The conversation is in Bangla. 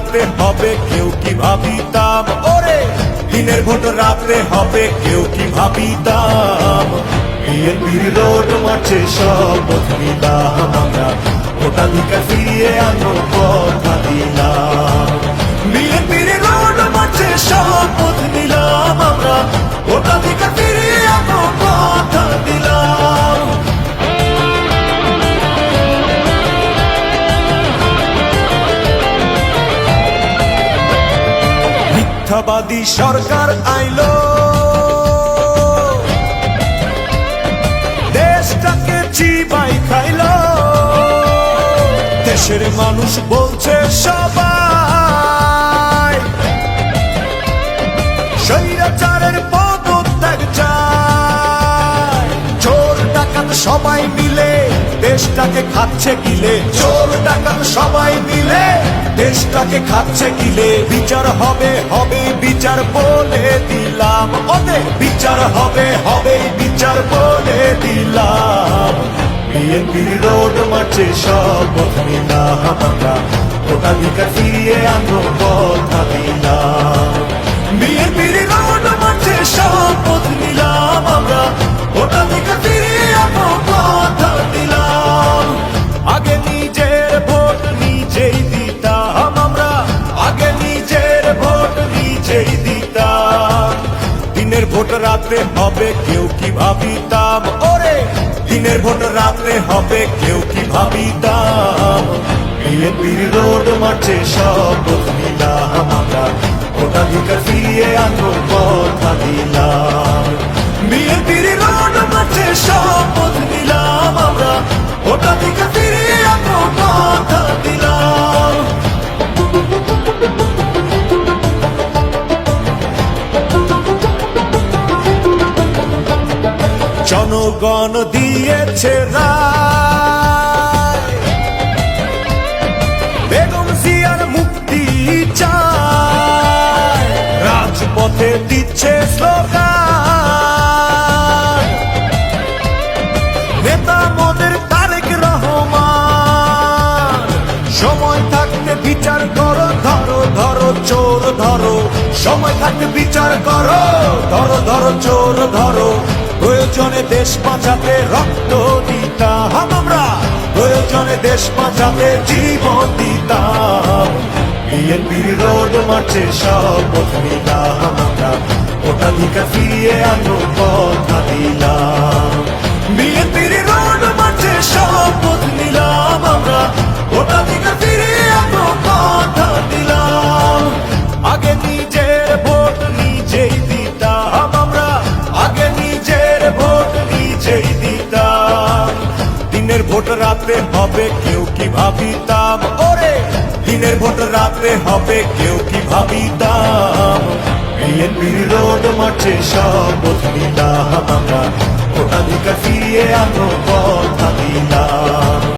রাতে হবে কেউ কি ভাবিতাম, ওরে দিনের ভোট রাতে হবে কেউ কি ভাবিতাম। বিএনপির রোড মার্চে শপথ নিলাম আমরা, ভোটাধিকার ফিরিয়ে আনো কথা দিলাম। বিএনপির রোড মার্চে শপথ নিলাম আমরা, ভোটাধিকার ফিরিয়ে আনো কথা দিলাম। মিথ্যাবাদী সরকার আইলো, দেশটাকে চিবাই খাইলো। দেশের মানুষ বলছে সবাই স্বৈরাচারের পদত্যাগ চায়। চোর ডাকাত সবাই মিলে দেশটাকে খাচ্ছে গিলে, চোর ডাকাত সবাই মিলে দেশটাকে খাচ্ছে গিলে। বিচার হবে হবে বিচার বলে দিলাম, ওদের বিচার হবে হবে বিচার বলে দিলাম। বিএনপির রোড মার্চে শপথ নিলাম আমরা, ভোটাধিকার ফিরিয়ে আনো কথা দিলাম। বিএনপির রোড মার্চে শপথ নিলাম আমরা, ভোটাধিকার ফিরিয়ে আনো কথা দিলাম। আগে নিজের ভোট নিজেই দিতাম আমরা, আগে নিজের ভোট নিজেই দিতাম। দিনের ভোট রাতে হবে কেউ কি ভাবিতাম, ওরে দিনের ভোট রাতে হবে কেউ কি ভাবিতাম। বিএনপির রোড মার্চে শপথ নিলাম আমরা, ভোটাধিকার ফিরিয়ে আনো কথা দিলাম। বিএনপির রোড মার্চে শপথ নিলাম আমরা, ভোটাধিকার ফিরিয়ে আনো কথা দিলাম। জনগণ দিয়েছে রায়, বেগম জিয়ার মুক্তি চায়। রাজপথে দিচ্ছে স্লোগান নেতা মোদের তারেক রহমান। সময় থাকতে বিচার করো, ধরো ধরো চোর ধরো, সময় থাকতে বিচার করো, ধরো ধরো চোর ধরো। প্রয়োজনে দেশ বাঁচাতে রক্ত দিতাম আমরা, প্রয়োজনে দেশ বাঁচাতে জীবন দিতাম। বিএনপির রোড মার্চে শপথ নিলাম আমরা, ভোটাধিকার ফিরিয়ে আনো কথা দিলাম। বিএনপির রোড মার্চে শপথ নিলাম আমরা, ভোটাধিকার ফিরিয়ে আনো কথা দিলাম। আগে নিজের ভোট নিজেই দিতাম আমরা, আগে নিজের ভোট নিজেই দিতাম। দিনের ভোট রাতে হবে কেউ কি ভাবিতাম, ওরে দিনের ভোট রাতে হবে কেউ কি ভাবিতাম। বিএনপির রোড মার্চে শপথ নিলাম আমরা, ভোটাধিকার ফিরিয়ে আনো কথা দিলাম।